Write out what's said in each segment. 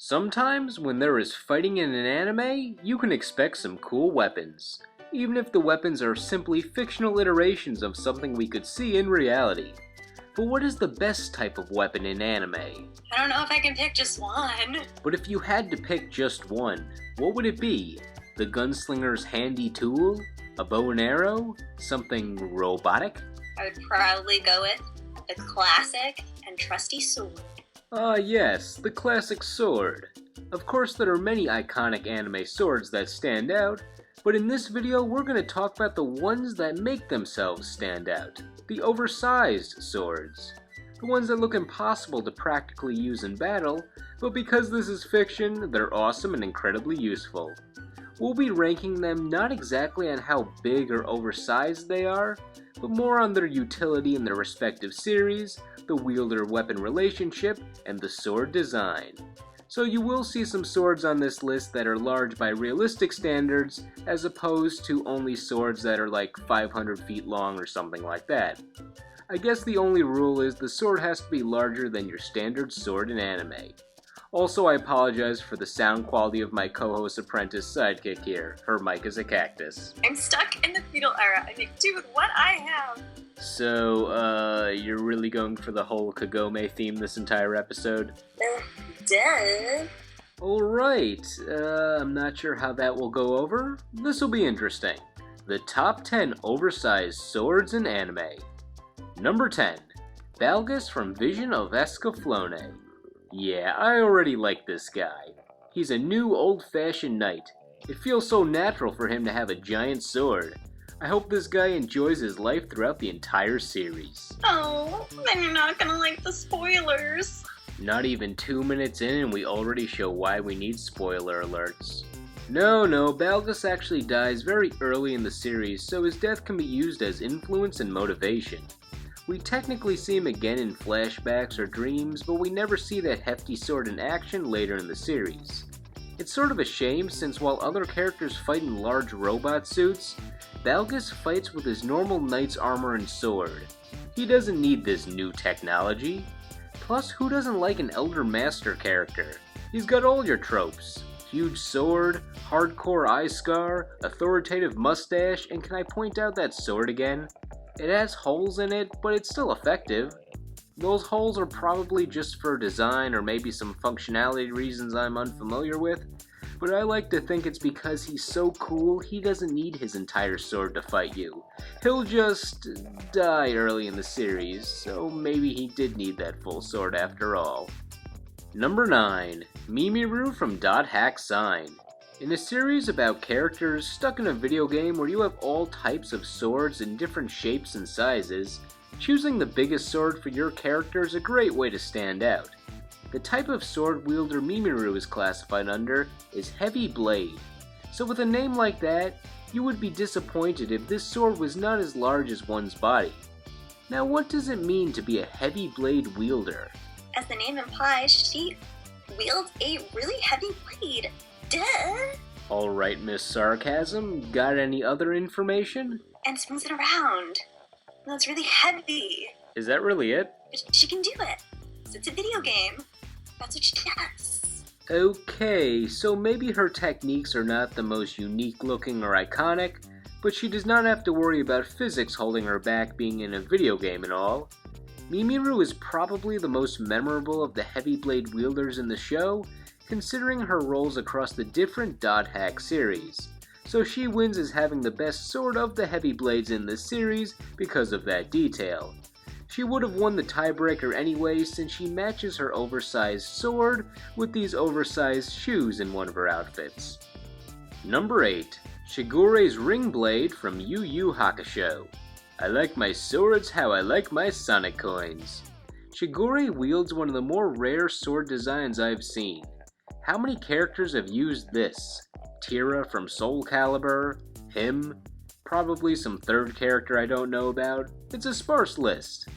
Sometimes, when there is fighting in an anime, you can expect some cool weapons, even if the weapons are simply fictional iterations of something we could see in reality. But what is the best type of weapon in anime? I don't know if I can pick just one. But if you had to pick just one, what would it be? The gunslinger's handy tool? A bow and arrow? Something robotic? I would probably go with the classic and trusty sword. Ah yes, the classic sword. Of course there are many iconic anime swords that stand out, but in this video we're going to talk about the ones that make themselves stand out. The oversized swords. The ones that look impossible to practically use in battle, but because this is fiction, they're awesome and incredibly useful. We'll be ranking them not exactly on how big or oversized they are, but more on their utility in their respective series, the wielder-weapon relationship, and the sword design. So you will see some swords on this list that are large by realistic standards, as opposed to only swords that are like 500 feet long or something like that. I guess the only rule is the sword has to be larger than your standard sword in anime. Also, I apologize for the sound quality of my co-host apprentice sidekick here. Her mic is a cactus. I'm stuck in the feudal era. I make do with what I have. So, you're really going for the whole Kagome theme this entire episode? Duh. Alright, I'm not sure how that will go over. This will be interesting. The top 10 oversized swords in anime. Number 10. Balgus from Vision of Escaflowne. Yeah, I already like this guy. He's a new old-fashioned knight. It feels so natural for him to have a giant sword. I hope this guy enjoys his life throughout the entire series. Oh, then you're not gonna like the spoilers. Not even 2 minutes in and we already show why we need spoiler alerts. No, Balgus actually dies very early in the series, so his death can be used as influence and motivation. We technically see him again in flashbacks or dreams, but we never see that hefty sword in action later in the series. It's sort of a shame, since while other characters fight in large robot suits, Balgus fights with his normal knight's armor and sword. He doesn't need this new technology. Plus, who doesn't like an Elder Master character? He's got all your tropes. Huge sword, hardcore eye scar, authoritative mustache, and can I point out that sword again? It has holes in it, but it's still effective. Those holes are probably just for design or maybe some functionality reasons I'm unfamiliar with, but I like to think it's because he's so cool he doesn't need his entire sword to fight you. He'll just die early in the series, so maybe he did need that full sword after all. Number 9. Mimiru from Dot Hack Sign. In a series about characters stuck in a video game where you have all types of swords in different shapes and sizes, choosing the biggest sword for your character is a great way to stand out. The type of sword wielder Mimiru is classified under is Heavy Blade, so with a name like that, you would be disappointed if this sword was not as large as one's body. Now what does it mean to be a Heavy Blade wielder? As the name implies, she wields a really heavy blade. Duh! Alright, Miss Sarcasm, got any other information? And swings it around. No, it's really heavy. Is that really it? But she can do it. So it's a video game. That's what she does. Okay, so maybe her techniques are not the most unique looking or iconic, but she does not have to worry about physics holding her back being in a video game and all. Mimiru is probably the most memorable of the heavy blade wielders in the show, considering her roles across the different Dot Hack series. So she wins as having the best sword of the heavy blades in this series because of that detail. She would have won the tiebreaker anyway, since she matches her oversized sword with these oversized shoes in one of her outfits. Number 8. Shigure's Ring Blade from Yu Yu Hakusho. I like my swords how I like my Sonic coins. Shigure wields one of the more rare sword designs I've seen. How many characters have used this? Tira from Soul Calibur? Him? Probably some third character I don't know about. It's a sparse list.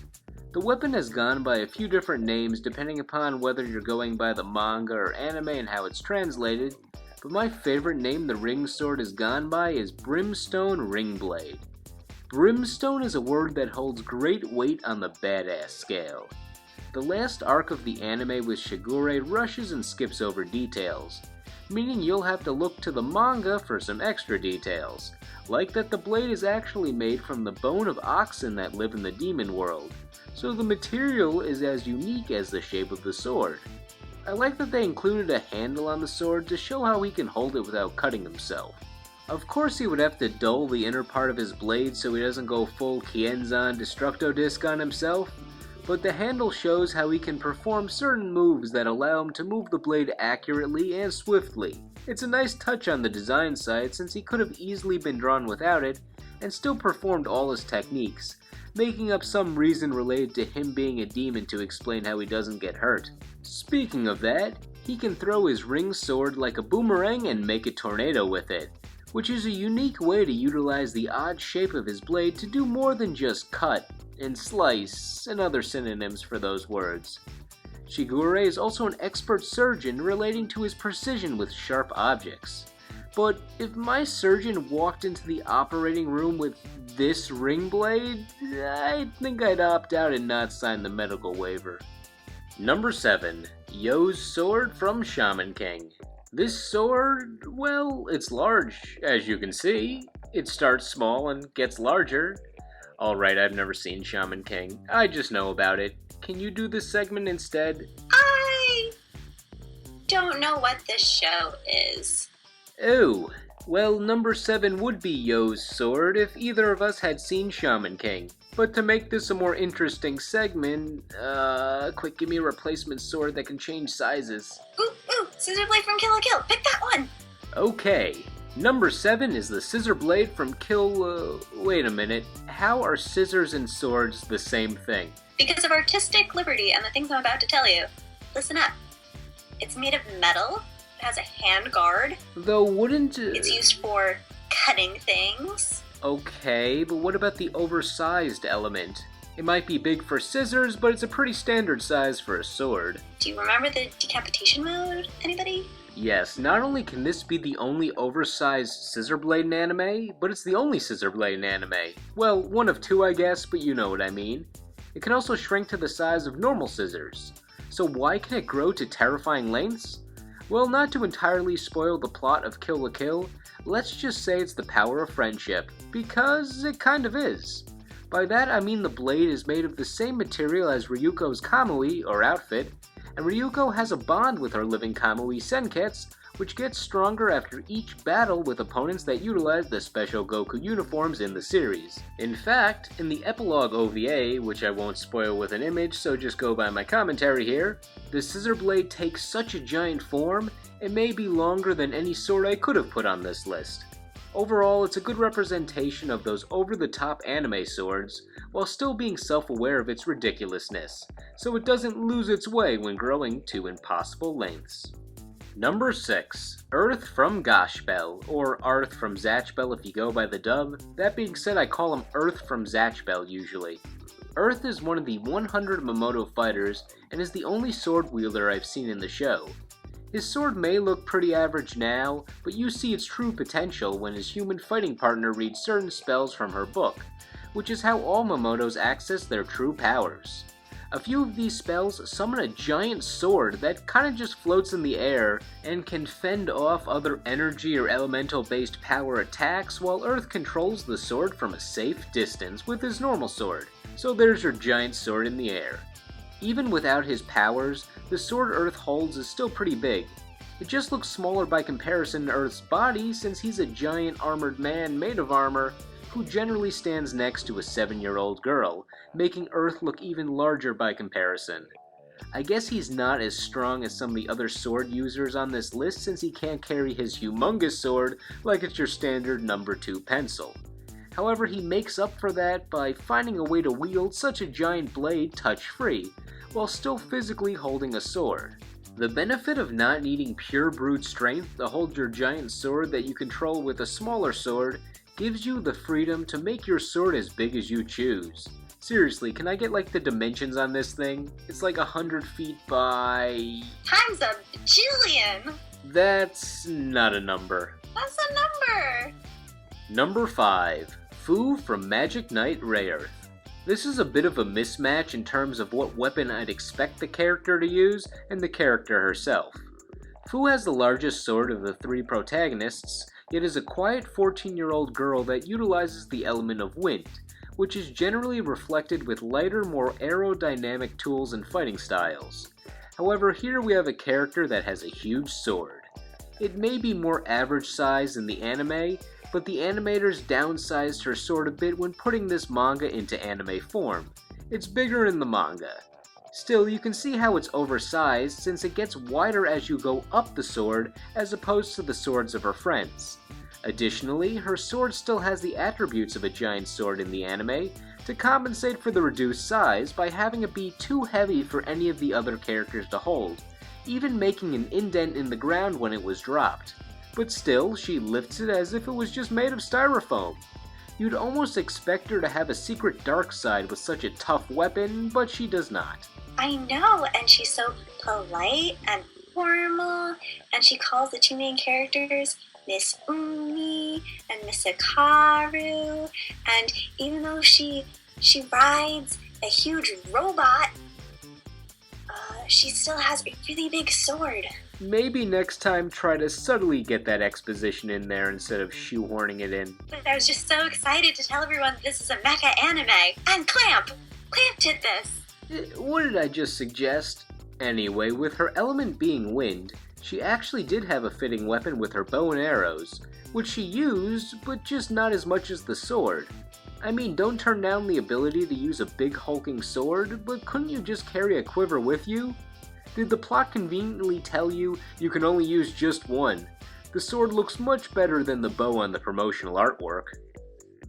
The weapon has gone by a few different names depending upon whether you're going by the manga or anime and how it's translated, but my favorite name the ring sword has gone by is Brimstone Ring Blade. Brimstone is a word that holds great weight on the badass scale. The last arc of the anime with Shigure rushes and skips over details, meaning you'll have to look to the manga for some extra details, like that the blade is actually made from the bone of oxen that live in the demon world, so the material is as unique as the shape of the sword. I like that they included a handle on the sword to show how he can hold it without cutting himself. Of course he would have to dull the inner part of his blade so he doesn't go full Kienzan Destructo Disc on himself, but the handle shows how he can perform certain moves that allow him to move the blade accurately and swiftly. It's a nice touch on the design side since he could have easily been drawn without it and still performed all his techniques, making up some reason related to him being a demon to explain how he doesn't get hurt. Speaking of that, he can throw his ring sword like a boomerang and make a tornado with it, which is a unique way to utilize the odd shape of his blade to do more than just cut and slice and other synonyms for those words. Shigure is also an expert surgeon relating to his precision with sharp objects. But if my surgeon walked into the operating room with this ring blade, I think I'd opt out and not sign the medical waiver. Number 7. Yo's sword from Shaman King. This sword, well, it's large, as you can see. It starts small and gets larger. Alright, I've never seen Shaman King. I just know about it. Can you do this segment instead? I don't know what this show is. Oh, well, number 7 would be Yo's sword if either of us had seen Shaman King. But to make this a more interesting segment, quick, give me a replacement sword that can change sizes. Ooh, Scissor Blade from Kill la Kill. Pick that one. Okay. Number 7 is the scissor blade from wait a minute. How are scissors and swords the same thing? Because of artistic liberty and the things I'm about to tell you. Listen up. It's made of metal. It has a hand guard. Though wouldn't... It's used for cutting things. Okay, but what about the oversized element? It might be big for scissors, but it's a pretty standard size for a sword. Do you remember the decapitation mode? Anybody? Yes, not only can this be the only oversized scissor blade in anime, but it's the only scissor blade in anime. Well, one of two I guess, but you know what I mean. It can also shrink to the size of normal scissors. So why can it grow to terrifying lengths? Well, not to entirely spoil the plot of Kill la Kill, let's just say it's the power of friendship, because it kind of is. By that I mean the blade is made of the same material as Ryuko's kamui, or outfit, and Ryuko has a bond with her living kamui Senketsu, which gets stronger after each battle with opponents that utilize the special Goku uniforms in the series. In fact, in the epilogue OVA, which I won't spoil with an image, so just go by my commentary here, the scissor blade takes such a giant form, it may be longer than any sword I could have put on this list. Overall, it's a good representation of those over-the-top anime swords, while still being self-aware of its ridiculousness, so it doesn't lose its way when growing to impossible lengths. Number 6. Earth from Goshbel, or Arth from Zatchbel if you go by the dub. That being said, I call him Earth from Zatchbel usually. Earth is one of the 100 Momoto fighters, and is the only sword wielder I've seen in the show. His sword may look pretty average now, but you see its true potential when his human fighting partner reads certain spells from her book, which is how all Momotos access their true powers. A few of these spells summon a giant sword that kinda just floats in the air and can fend off other energy or elemental based power attacks while Earth controls the sword from a safe distance with his normal sword. So there's your giant sword in the air. Even without his powers, the sword Earth holds is still pretty big. It just looks smaller by comparison to Earth's body since he's a giant armored man made of armor who generally stands next to a 7-year-old girl, making Earth look even larger by comparison. I guess he's not as strong as some of the other sword users on this list since he can't carry his humongous sword like it's your standard number 2 pencil. However, he makes up for that by finding a way to wield such a giant blade touch-free, while still physically holding a sword. The benefit of not needing pure brute strength to hold your giant sword that you control with a smaller sword gives you the freedom to make your sword as big as you choose. Seriously, can I get like the dimensions on this thing? It's like 100 feet by... Times a bajillion! That's not a number. That's a number! Number 5. Fu from Magic Knight Rayearth. This is a bit of a mismatch in terms of what weapon I'd expect the character to use and the character herself. Fu has the largest sword of the three protagonists, yet is a quiet 14-year-old girl that utilizes the element of wind, which is generally reflected with lighter, more aerodynamic tools and fighting styles. However, here we have a character that has a huge sword. It may be more average size in the anime, but the animators downsized her sword a bit when putting this manga into anime form. It's bigger in the manga. Still, you can see how it's oversized since it gets wider as you go up the sword as opposed to the swords of her friends. Additionally, her sword still has the attributes of a giant sword in the anime to compensate for the reduced size by having it be too heavy for any of the other characters to hold, even making an indent in the ground when it was dropped. But still, she lifts it as if it was just made of styrofoam. You'd almost expect her to have a secret dark side with such a tough weapon, but she does not. I know, and she's so polite and formal, and she calls the two main characters Miss Umi and Miss Hikaru, and even though she rides a huge robot, she still has a really big sword. Maybe next time try to subtly get that exposition in there instead of shoehorning it in. But I was just so excited to tell everyone this is a mecha anime, and Clamp did this. What did I just suggest? Anyway, with her element being wind, she actually did have a fitting weapon with her bow and arrows, which she used, but just not as much as the sword. I mean, don't turn down the ability to use a big hulking sword, but couldn't you just carry a quiver with you? Did the plot conveniently tell you you can only use just one? The sword looks much better than the bow on the promotional artwork.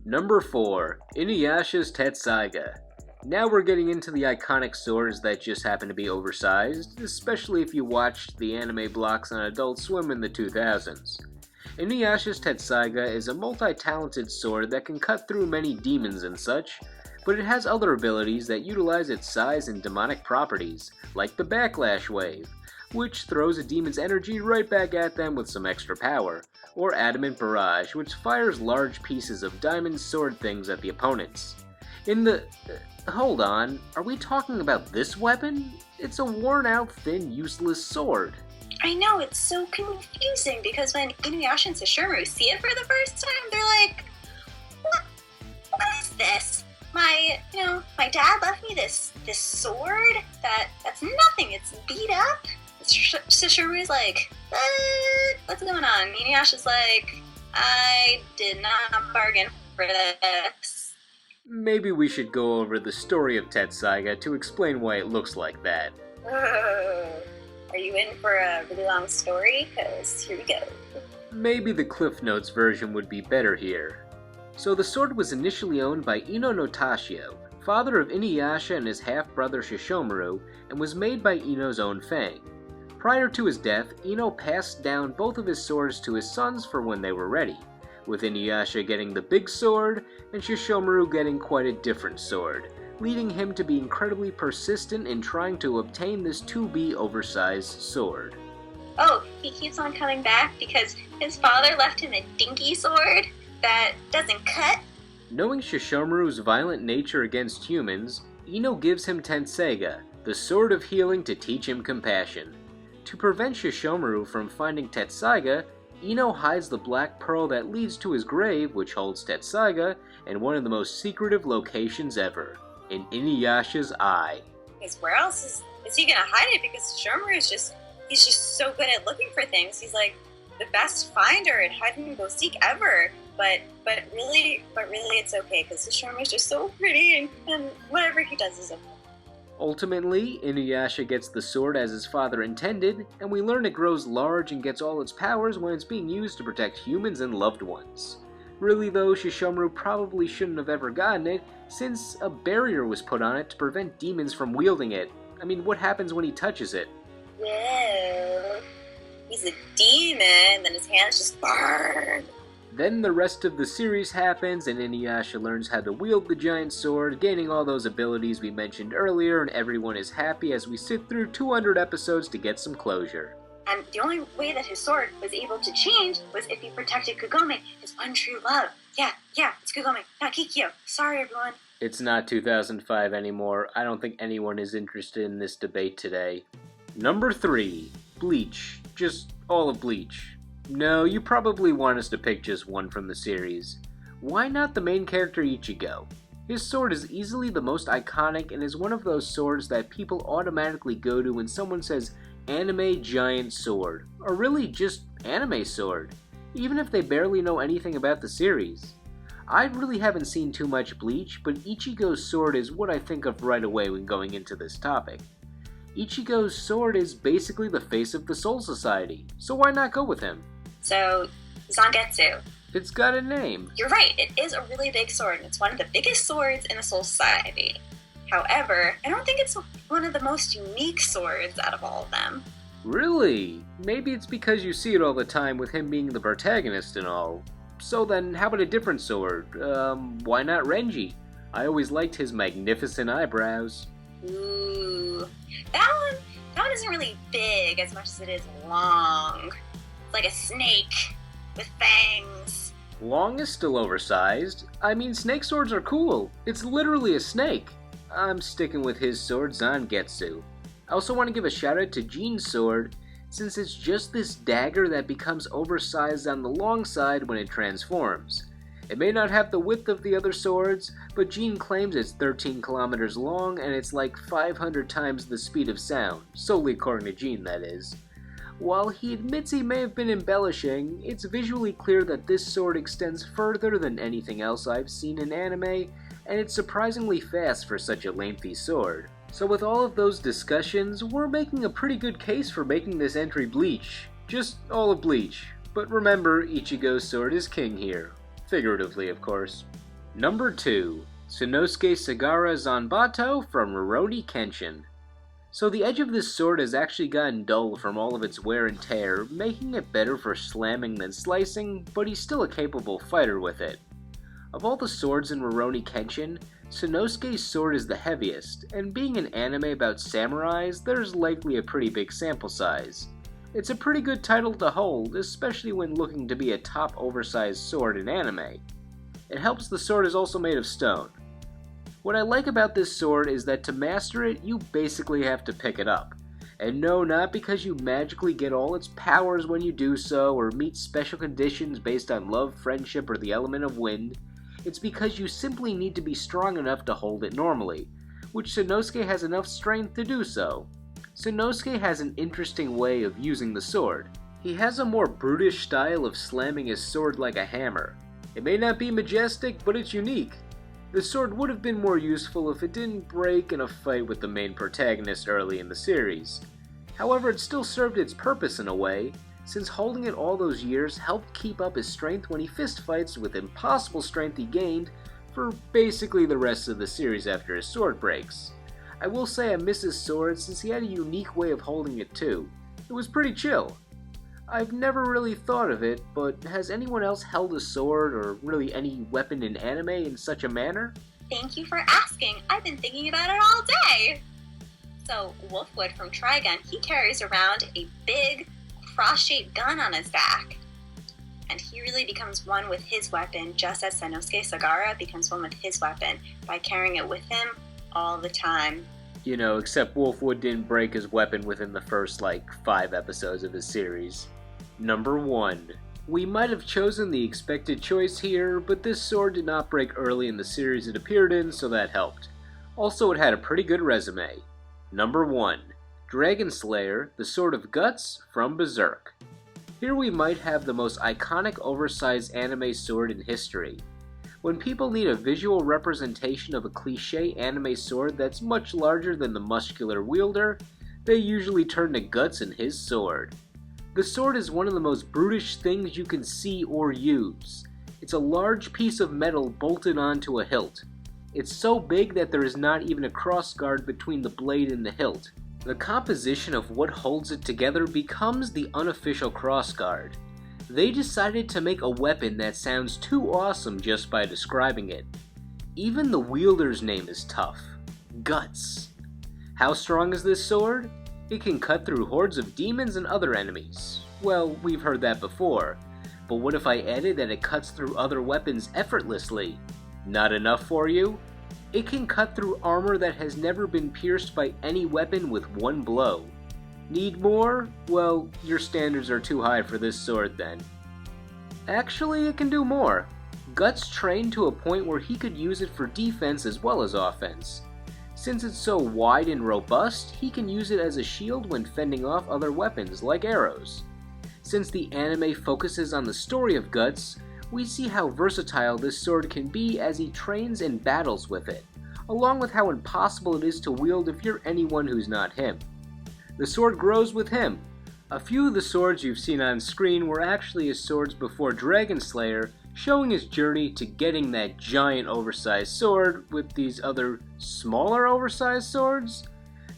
Number 4. Inuyasha's Tetsaiga. Now we're getting into the iconic swords that just happen to be oversized, especially if you watched the anime blocks on Adult Swim in the 2000s. Inuyasha's Tetsaiga is a multi-talented sword that can cut through many demons and such, but it has other abilities that utilize its size and demonic properties, like the Backlash Wave, which throws a demon's energy right back at them with some extra power, or Adamant Barrage, which fires large pieces of diamond sword things at the opponents. Hold on, are we talking about this weapon? It's a worn-out, thin, useless sword. I know, it's so confusing because when Inuyasha and Sesshomaru see it for the first time, they're like, what is this? My dad left me this sword that's nothing, it's beat up. Sesshomaru's like, what's going on? Inuyasha's like, I did not bargain for this. Maybe we should go over the story of Tetsaiga to explain why it looks like that. Are you in for a really long story? Because here we go. Maybe the Cliff Notes version would be better here. So the sword was initially owned by Ino no Tashio, father of Inuyasha and his half-brother Sesshomaru, and was made by Ino's own Fang. Prior to his death, Ino passed down both of his swords to his sons for when they were ready, with Inuyasha getting the big sword and Sesshomaru getting quite a different sword, leading him to be incredibly persistent in trying to obtain this to-be oversized sword. Oh, he keeps on coming back because his father left him a dinky sword that doesn't cut? Knowing Sesshomaru's violent nature against humans, Ino gives him Tenseiga, the sword of healing, to teach him compassion. To prevent Sesshomaru from finding Tetsaiga, Ino hides the black pearl that leads to his grave, which holds Tetsaiga, in one of the most secretive locations ever, in Inuyasha's eye. Because where else is he gonna hide it? Because Sesshomaru is he's just so good at looking for things. He's like the best finder and hide and go seek ever. But really it's okay because Sesshomaru is just so pretty and whatever he does is okay. Ultimately, Inuyasha gets the sword as his father intended, and we learn it grows large and gets all its powers when it's being used to protect humans and loved ones. Really though, Sesshomaru probably shouldn't have ever gotten it, since a barrier was put on it to prevent demons from wielding it. I mean, what happens when he touches it? Well, he's a demon, then his hands just burn. Then the rest of the series happens, and Inuyasha learns how to wield the giant sword, gaining all those abilities we mentioned earlier, and everyone is happy as we sit through 200 episodes to get some closure. And the only way that his sword was able to change was if he protected Kagome, his one true love. Yeah, it's Kagome, not Kikyo. Sorry, everyone. It's not 2005 anymore. I don't think anyone is interested in this debate today. Number 3. Bleach. Just all of Bleach. No, you probably want us to pick just one from the series. Why not the main character Ichigo? His sword is easily the most iconic and is one of those swords that people automatically go to when someone says anime giant sword, or really just anime sword, even if they barely know anything about the series. I really haven't seen too much Bleach, but Ichigo's sword is what I think of right away when going into this topic. Ichigo's sword is basically the face of the Soul Society, so why not go with him? So, Zangetsu. It's got a name. You're right, it is a really big sword, and it's one of the biggest swords in the Soul Society. However, I don't think it's one of the most unique swords out of all of them. Really? Maybe it's because you see it all the time with him being the protagonist and all. So then, how about a different sword? Why not Renji? I always liked his magnificent eyebrows. Ooh, that one isn't really big as much as it is long. It's like a snake with fangs. Long is still oversized. I mean, snake swords are cool. It's literally a snake. I'm sticking with his sword, Zangetsu. I also want to give a shout out to Jin's sword, since it's just this dagger that becomes oversized on the long side when it transforms. It may not have the width of the other swords, but Jin claims it's 13 kilometers long and it's like 500 times the speed of sound, solely according to Jin, that is. While he admits he may have been embellishing, it's visually clear that this sword extends further than anything else I've seen in anime, and it's surprisingly fast for such a lengthy sword. So with all of those discussions, we're making a pretty good case for making this entry Bleach. Just all of Bleach. But remember, Ichigo's sword is king here. Figuratively, of course. Number 2. Sanosuke Sagara Zanbato from Rurouni Kenshin. So the edge of this sword has actually gotten dull from all of its wear and tear, making it better for slamming than slicing, but he's still a capable fighter with it. Of all the swords in Rurouni Kenshin, Sanosuke's sword is the heaviest, and being an anime about samurais, there's likely a pretty big sample size. It's a pretty good title to hold, especially when looking to be a top oversized sword in anime. It helps the sword is also made of stone. What I like about this sword is that to master it, you basically have to pick it up. And no, not because you magically get all its powers when you do so, or meet special conditions based on love, friendship, or the element of wind. It's because you simply need to be strong enough to hold it normally, which Sanosuke has enough strength to do so. Sanosuke has an interesting way of using the sword. He has a more brutish style of slamming his sword like a hammer. It may not be majestic, but it's unique. The sword would have been more useful if it didn't break in a fight with the main protagonist early in the series. However, it still served its purpose in a way, since holding it all those years helped keep up his strength when he fistfights with impossible strength he gained for basically the rest of the series after his sword breaks. I will say I miss his sword since he had a unique way of holding it too. It was pretty chill. I've never really thought of it, but has anyone else held a sword or really any weapon in anime in such a manner? Thank you for asking. I've been thinking about it all day. So, Wolfwood from Trigun, he carries around a big, cross-shaped gun on his back. And he really becomes one with his weapon, just as Sanosuke Sagara becomes one with his weapon, by carrying it with him all the time. You know, except Wolfwood didn't break his weapon within the first, 5 episodes of his series. Number 1. We might have chosen the expected choice here, but this sword did not break early in the series it appeared in, so that helped. Also, it had a pretty good resume. Number 1. Dragon Slayer, the Sword of Guts from Berserk. Here we might have the most iconic oversized anime sword in history. When people need a visual representation of a cliché anime sword that's much larger than the muscular wielder, they usually turn to Guts and his sword. The sword is one of the most brutish things you can see or use. It's a large piece of metal bolted onto a hilt. It's so big that there is not even a crossguard between the blade and the hilt. The composition of what holds it together becomes the unofficial crossguard. They decided to make a weapon that sounds too awesome just by describing it. Even the wielder's name is tough. Guts. How strong is this sword? It can cut through hordes of demons and other enemies. Well, we've heard that before. But what if I added that it cuts through other weapons effortlessly? Not enough for you? It can cut through armor that has never been pierced by any weapon with one blow. Need more? Well, your standards are too high for this sword then. Actually, it can do more. Guts trained to a point where he could use it for defense as well as offense. Since it's so wide and robust, he can use it as a shield when fending off other weapons like arrows. Since the anime focuses on the story of Guts, we see how versatile this sword can be as he trains and battles with it, along with how impossible it is to wield if you're anyone who's not him. The sword grows with him. A few of the swords you've seen on screen were actually his swords before Dragon Slayer, showing his journey to getting that giant oversized sword with these other smaller oversized swords.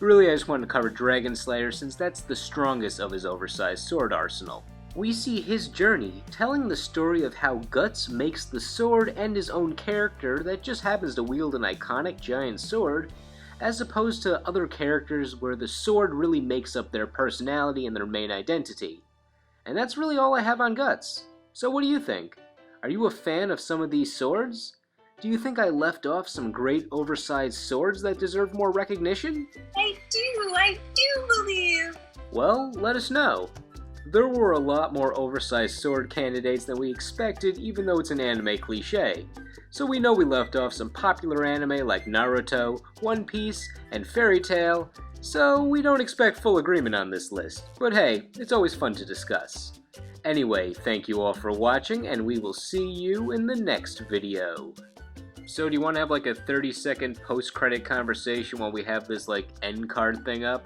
Really, I just wanted to cover Dragon Slayer since that's the strongest of his oversized sword arsenal. We see his journey, telling the story of how Guts makes the sword and his own character that just happens to wield an iconic giant sword, as opposed to other characters where the sword really makes up their personality and their main identity. And that's really all I have on Guts. So what do you think? Are you a fan of some of these swords? Do you think I left off some great oversized swords that deserve more recognition? I do believe. Well, let us know. There were a lot more oversized sword candidates than we expected, even though it's an anime cliché. So we know we left off some popular anime like Naruto, One Piece, and Fairy Tail, so we don't expect full agreement on this list. But hey, it's always fun to discuss. Anyway, thank you all for watching, and we will see you in the next video. So do you want to have like a 30-second post-credit conversation while we have this like end card thing up?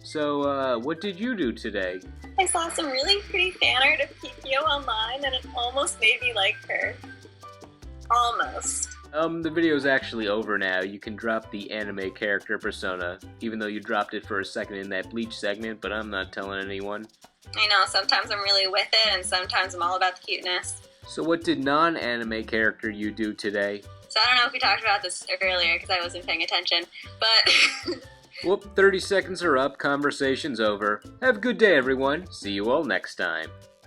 So, what did you do today? I saw some really pretty fan art of Kikyo online, and it almost made me like her. Almost. The video's actually over now. You can drop the anime character persona, even though you dropped it for a second in that Bleach segment, but I'm not telling anyone. I know, sometimes I'm really with it, and sometimes I'm all about the cuteness. So what did non-anime character you do today? So I don't know if we talked about this earlier, because I wasn't paying attention, but... Whoop, 30 seconds are up, conversation's over. Have a good day, everyone. See you all next time.